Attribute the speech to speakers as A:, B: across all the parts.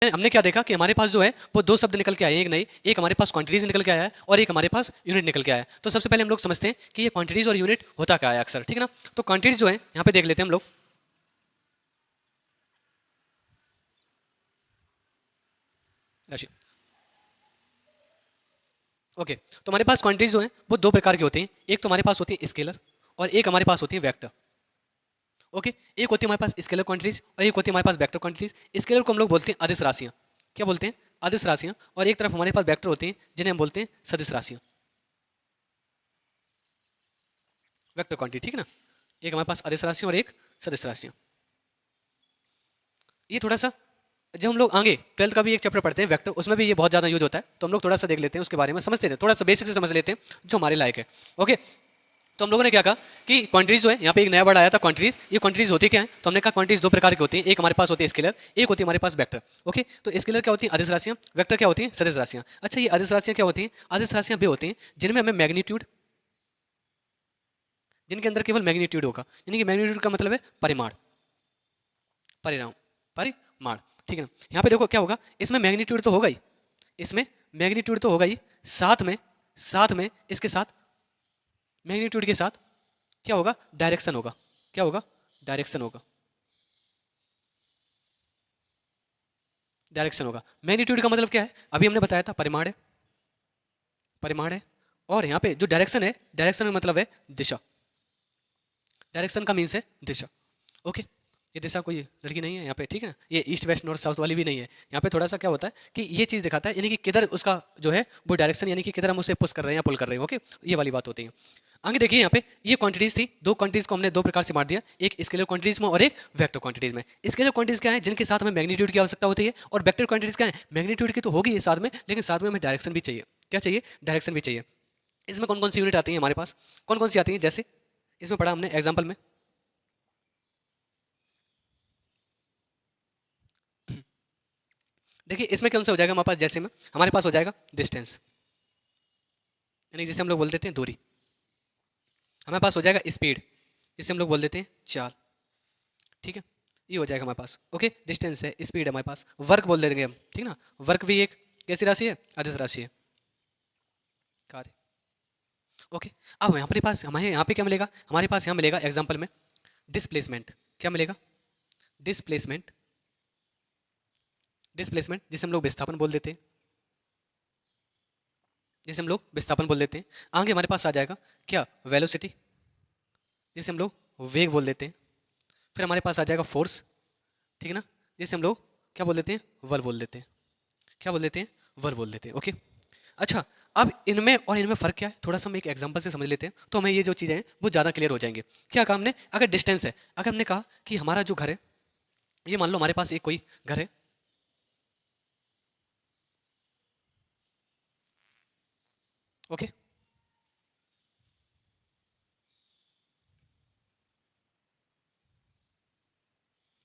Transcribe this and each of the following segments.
A: हमने क्या देखा कि हमारे पास जो है वो दो शब्द निकल के आए हैं, एक नहीं, एक हमारे पास क्वांटिटीज निकल के आया है और एक हमारे पास यूनिट निकल के आया है। तो सबसे पहले हम लोग समझते हैं कि ये क्वांटिटीज और यूनिट होता क्या है अक्सर, ठीक है ना। तो क्वांटिटीज जो है यहाँ पे देख लेते हैं हम लोग। राशि, ओके। तो हमारे पास क्वांटिटीज जो है वो दो प्रकार की होती हैं, एक तो हमारे पास होती है स्केलर और एक हमारे पास होती है वेक्टर। ओके, एक होती है हमारे पास स्केलर क्वांटिटीज और एक होती है हमारे पास वेक्टर क्वांटिटीज। स्केलर को हम लोग बोलते हैं अदिश राशियाँ, क्या बोलते हैं, अदिश राशियाँ। और एक तरफ हमारे पास वेक्टर होते हैं जिन्हें हम बोलते हैं सदिश राशियाँ, वेक्टर क्वांटिटी, ठीक है ना। एक हमारे पास अदिश राशियाँ और एक सदिश राशियाँ। ये थोड़ा सा जब हम लोग आगे 12th का भी एक चैप्टर पढ़ते हैं वेक्टर, उसमें भी ये बहुत ज़्यादा यूज होता है, तो हम लोग थोड़ा सा देख लेते हैं उसके बारे में, समझते हैं, थोड़ा सा बेसिक से समझ लेते हैं जो हमारे लायक है। ओके, तो हम लोगों ने क्या कहा कि क्वांटिटीज जो है, यहाँ पे एक नया वर्ड आया था क्वांटिटीज। ये क्वांटिटीज होती क्या है, तो हमने कहा क्वांटिटीज दो प्रकार की होती है, एक हमारे पास होती है स्केलर, एक होती है हमारे पास वेक्टर। ओके, तो स्केलर क्या होती है, अदिश राशियाँ, वेक्टर क्या होती है, सदिश राशियाँ। अच्छा, ये अदिश राशियाँ क्या होती हैं, अदिश राशियाँ वे होती हैं जिनमें हमें मैग्नीट्यूड, जिनके अंदर केवल मैग्नीट्यूड होगा, यानी कि मैग्नीट्यूड का मतलब है परिमाण, परिणाम, परिमाण, ठीक है ना। यहाँ पे देखो क्या होगा, इसमें मैग्नीट्यूड तो होगा ही, इसमें मैग्नीट्यूड तो होगा ही, साथ में इसके साथ मैग्नीट्यूड के साथ क्या होगा, डायरेक्शन होगा, क्या होगा, डायरेक्शन होगा, डायरेक्शन होगा। मैग्नीट्यूड का मतलब क्या है, अभी हमने बताया था परिमाण है, परिमाण है। और यहाँ पे जो डायरेक्शन है, डायरेक्शन का मतलब है दिशा, डायरेक्शन का मीन्स है दिशा। ओके, ये दिशा कोई लड़की नहीं है यहाँ पे, ठीक है। ये ईस्ट वेस्ट नॉर्थ साउथ वाली भी नहीं है। यहाँ पे थोड़ा सा क्या होता है कि ये चीज़ दिखाता है, यानी कि किधर उसका जो है वो डायरेक्शन, यानी कि किधर हम उसे पुश कर रहे हैं या पुल कर रहे हैं। ओके, ये वाली बात होती है। आगे देखिए, यहाँ पे ये क्वांटिटीज थी, दो क्वांटिटीज को हमने दो प्रकार से बांट दिया, एक स्केलर क्वांटिटीज में और एक वेक्टर क्वांटिटीज में। स्केलर क्वांटिटीज क्या है, जिनके साथ हमें मैग्नीट्यूड की आवश्यकता होती है, और वेक्टर क्वांटिटीज क्या है, मैग्नीट्यूड की तो होगी ये साथ में, लेकिन साथ में हमें डायरेक्शन भी चाहिए, क्या चाहिए, डायरेक्शन भी चाहिए। इसमें कौन कौन सी यूनिट आती है हमारे पास, कौन कौन सी आती है, जैसे इसमें पढ़ा हमने एग्जाम्पल में, देखिए इसमें कौन सा हो जाएगा हमारे पास, जैसे में हमारे पास हो जाएगा डिस्टेंस, यानी जिसे हम लोग बोल देते हैं दूरी। हमारे पास हो जाएगा स्पीड, जिसे हम लोग बोल देते हैं चाल, ठीक है। ये हो जाएगा हमारे पास। ओके, डिस्टेंस है, स्पीड है हमारे पास, वर्क बोल देंगे हम, ठीक ना। वर्क भी एक कैसी राशि है, अदिश राशि है, कार्य। ओके, अब यहाँ पर पास हमारे यहाँ पे क्या मिलेगा, हमारे पास यहाँ मिलेगा एग्जाम्पल में डिस्प्लेसमेंट, क्या मिलेगा, डिस्प्लेसमेंट, डिस्प्लेसमेंट जिसे हम लोग विस्थापन बोल देते हैं, जिसे हम लोग विस्थापन बोल देते हैं। आगे हमारे पास आ जाएगा क्या, वेलोसिटी, जिसे हम लोग वेग बोल देते हैं। फिर हमारे पास आ जाएगा फोर्स, ठीक है ना, जिसे हम लोग क्या बोल देते हैं, वर बोल देते हैं, क्या बोल देते हैं, वर बोल देते हैं। ओके, अच्छा, अब इनमें और इनमें फ़र्क क्या है, थोड़ा सा हम एक एग्जांपल से समझ लेते हैं, तो हमें ये जो चीज़ें हैं वो ज़्यादा क्लियर हो जाएंगे। क्या कहा हमने, अगर डिस्टेंस है, अगर हमने कहा कि हमारा जो घर है, ये मान लो हमारे पास एक कोई घर है, ओके,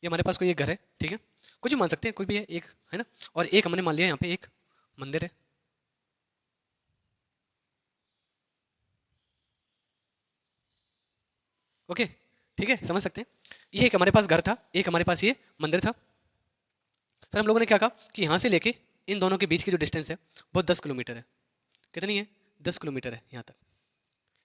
A: ये हमारे पास कोई एक घर है, ठीक है, कुछ भी मान सकते हैं, कोई भी है एक, है ना। और एक हमने मान लिया यहाँ पे एक मंदिर है, ओके, ठीक है, समझ सकते हैं। ये एक हमारे पास घर था, एक हमारे पास ये मंदिर था। फिर हम लोगों ने क्या कहा कि यहाँ से लेके इन दोनों के बीच की जो डिस्टेंस है वो 10 किलोमीटर है, कितनी है, 10 किलोमीटर है यहाँ तक,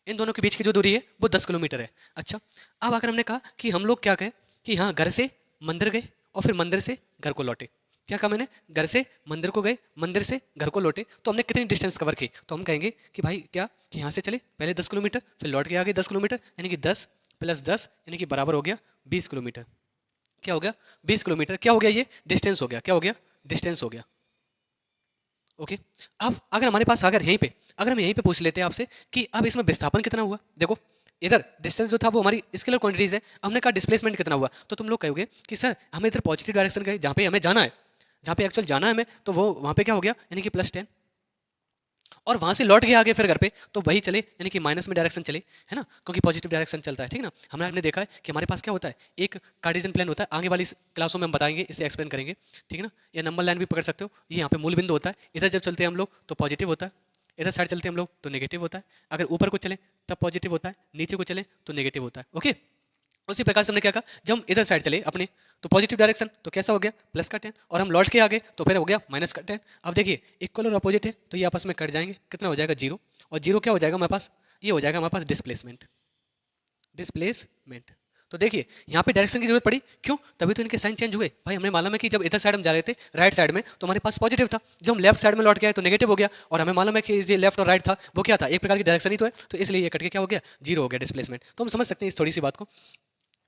A: इन दोनों के बीच की जो दूरी है वो 10 किलोमीटर है। अच्छा, अब अगर हमने कहा कि हम लोग क्या कहें कि हाँ घर से मंदिर गए और फिर मंदिर से घर को लौटे, क्या कहा मैंने, घर से मंदिर को गए, मंदिर से घर को लौटे, तो हमने कितनी डिस्टेंस कवर की, तो हम कहेंगे कि भाई क्या, कि यहाँ से चले पहले 10 किलोमीटर, फिर लौट के आगे 10 किलोमीटर, यानी कि 10 + 10 यानी कि बराबर हो गया 20 किलोमीटर। क्या हो गया, 20 किलोमीटर, क्या हो गया, ये डिस्टेंस हो गया, क्या हो गया, डिस्टेंस हो गया। ओके, अब अगर हमारे पास अगर यहीं पे, अगर हम यहीं पे पूछ लेते हैं आपसे कि अब इसमें विस्थापन कितना हुआ, देखो इधर डिस्टेंस जो था वो हमारी स्केलर क्वांटिटीज है, हमने कहा डिस्प्लेसमेंट कितना हुआ, तो तुम लोग कहोगे कि सर हमें इधर पॉजिटिव डायरेक्शन गए, जहाँ पे हमें जाना है, जहाँ पे एक्चुअल जाना है हमें, तो वो वहाँ पे क्या हो गया, यानी कि +10, और वहाँ से लौट गए आगे फिर घर पे, तो वही चले, यानी कि माइनस में डायरेक्शन चले, है ना, क्योंकि पॉजिटिव डायरेक्शन चलता है, ठीक है ना। हमने देखा है कि हमारे पास क्या होता है, एक कार्टेशियन प्लान होता है, आगे वाली क्लासों में हम बताएंगे, इसे एक्सप्लेन करेंगे, ठीक है ना। या नंबर लाइन भी पकड़ सकते हो, ये यहाँ पे मूल बिंदु होता है, इधर जब चलते हैं हम लोग तो पॉजिटिव होता है, इधर साइड चलते हैं हम लोग तो नेगेटिव होता है, अगर ऊपर को चले तब पॉजिटिव होता है, नीचे को चले तो नेगेटिव होता है। ओके, उसी प्रकार से हमने क्या कहा, जब हम इधर साइड चले अपने, तो पॉजिटिव डायरेक्शन तो कैसा हो गया प्लस का 10, और हम लौट के आ गए तो फिर हो गया माइनस का 10। अब देखिए इक्वल और अपोजिट है तो ये आपस में कट जाएंगे, कितना हो जाएगा 0, और 0 क्या हो जाएगा हमारे पास, ये हो जाएगा हमारे पास डिस्प्लेसमेंट। डिस्प्लेसमेंट तो देखिए यहाँ पे डायरेक्शन की जरूरत पड़ी, क्यों, तभी तो इनके साइन चेंज हुए भाई। हमें मालूम है कि जब इधर साइड हम जा रहे थे राइट साइड में तो हमारे पास पॉजिटिव था, जब हम लेफ्ट साइड में लौट के आए तो नेगेटिव हो गया, और हमें मालूम है कि ये लेफ्ट और राइट था वो क्या था, एक प्रकार की डायरेक्शन ही तो है, तो इसलिए ये कट के क्या हो गया 0 हो गया डिस्प्लेसमेंट। तो हम समझ सकते हैं इस थोड़ी सी बात को।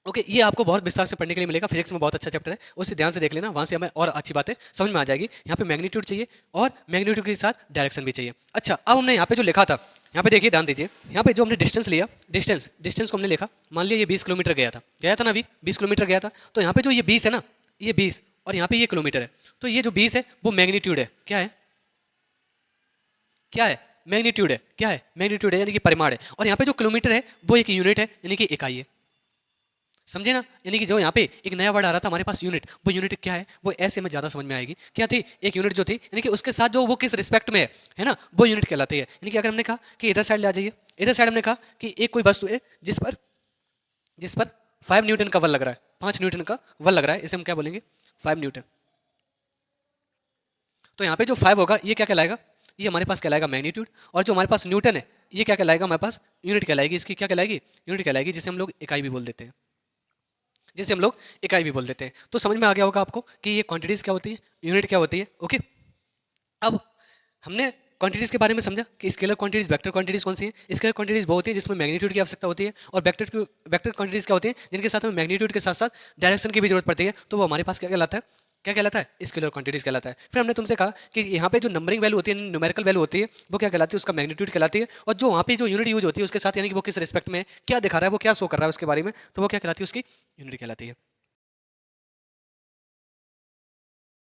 A: ओके ये आपको बहुत विस्तार से पढ़ने के लिए मिलेगा, फिजिक्स में बहुत अच्छा चैप्टर है, उसे ध्यान से देख लेना, वहाँ से हमें और अच्छी बातें समझ में आ जाएगी। यहाँ पे मैग्नीट्यूड चाहिए और मैग्नीट्यूड के साथ डायरेक्शन भी चाहिए। अच्छा अब हमने यहाँ पे जो लिखा था, यहाँ पे देखिए ध्यान दीजिए, यहाँ पे जो हमने डिस्टेंस लिया, डिस्टेंस को हमने लिखा, मान लिया ये 20 किलोमीटर गया था ना, अभी 20 किलोमीटर गया था, तो यहाँ पे जो ये 20 है ना, ये 20 और यहाँ पे ये किलोमीटर है, तो ये जो 20 है वो मैग्नीट्यूड है, क्या है, क्या है, मैग्नीट्यूड है, क्या है, मैग्नीट्यूड है, यानी कि परिमाण है, और यहाँ पे जो किलोमीटर है वो एक यूनिट है, यानी कि इकाई है, समझे ना। यानी कि जो यहाँ पे एक नया वर्ड आ रहा था हमारे पास यूनिट, वो यूनिट क्या है, वो ऐसे में ज़्यादा समझ में आएगी, क्या थी, एक यूनिट जो थी, यानी कि उसके साथ जो वो किस रिस्पेक्ट में है ना, वो यूनिट कहलाती है। यानी कि अगर हमने कहा कि इधर साइड ले आ जाइए, इधर साइड हमने कहा कि एक कोई वस्तु है जिस पर 5 न्यूटन का बल लग रहा है, 5 न्यूटन का बल लग रहा है, इसे हम क्या बोलेंगे 5 न्यूटन। तो यहाँ पे जो 5 होगा ये क्या कहलाएगा, ये हमारे पास कहलाएगा मैग्नीट्यूड, और जो हमारे पास न्यूटन है ये क्या कहलाएगा हमारे पास, यूनिट कहलाएगी, इसकी क्या कहलाएगी, यूनिट कहलाएगी, जिसे हम लोग इकाई भी बोल देते हैं, जिसे हम लोग इकाई भी बोल देते हैं। तो समझ में आ गया होगा आपको कि ये क्वांटिटीज क्या होती है, यूनिट क्या होती है। ओके अब हमने क्वांटिटीज के बारे में समझा कि स्केलर क्वांटिटीज, वेक्टर क्वांटिटीज कौन सी है। स्केलर क्वांटिटीज वो होती है जिसमें मैग्नीट्यूड की आवश्यकता होती है, और वेक्टर क्वांटिटीज क्या होती है जिनके साथ हमें मैग्नीट्यूड के साथ साथ डायरेक्शन की भी जरूरत पड़ती है, तो वो हमारे पास क्या कहलाता है, क्या कहलाता है, स्केलर क्वांटिटीज कहलाता है। फिर हमने तुमसे कहा कि यहाँ पे जो नंबरिंग वैल्यू होती है, न्यूमेरिकल वैल्यू होती है, वो क्या कहलाती है, उसका मैग्नीट्यूड कहलाती है, और जो वहाँ पे जो यूनिट यूज होती है उसके साथ, यानी कि वो किस रिस्पेक्ट में क्या दिखा रहा है, वो क्या शो कर रहा है उसके बारे में, तो वो क्या कहलाती है, उसकी यूनिट कहलाती है।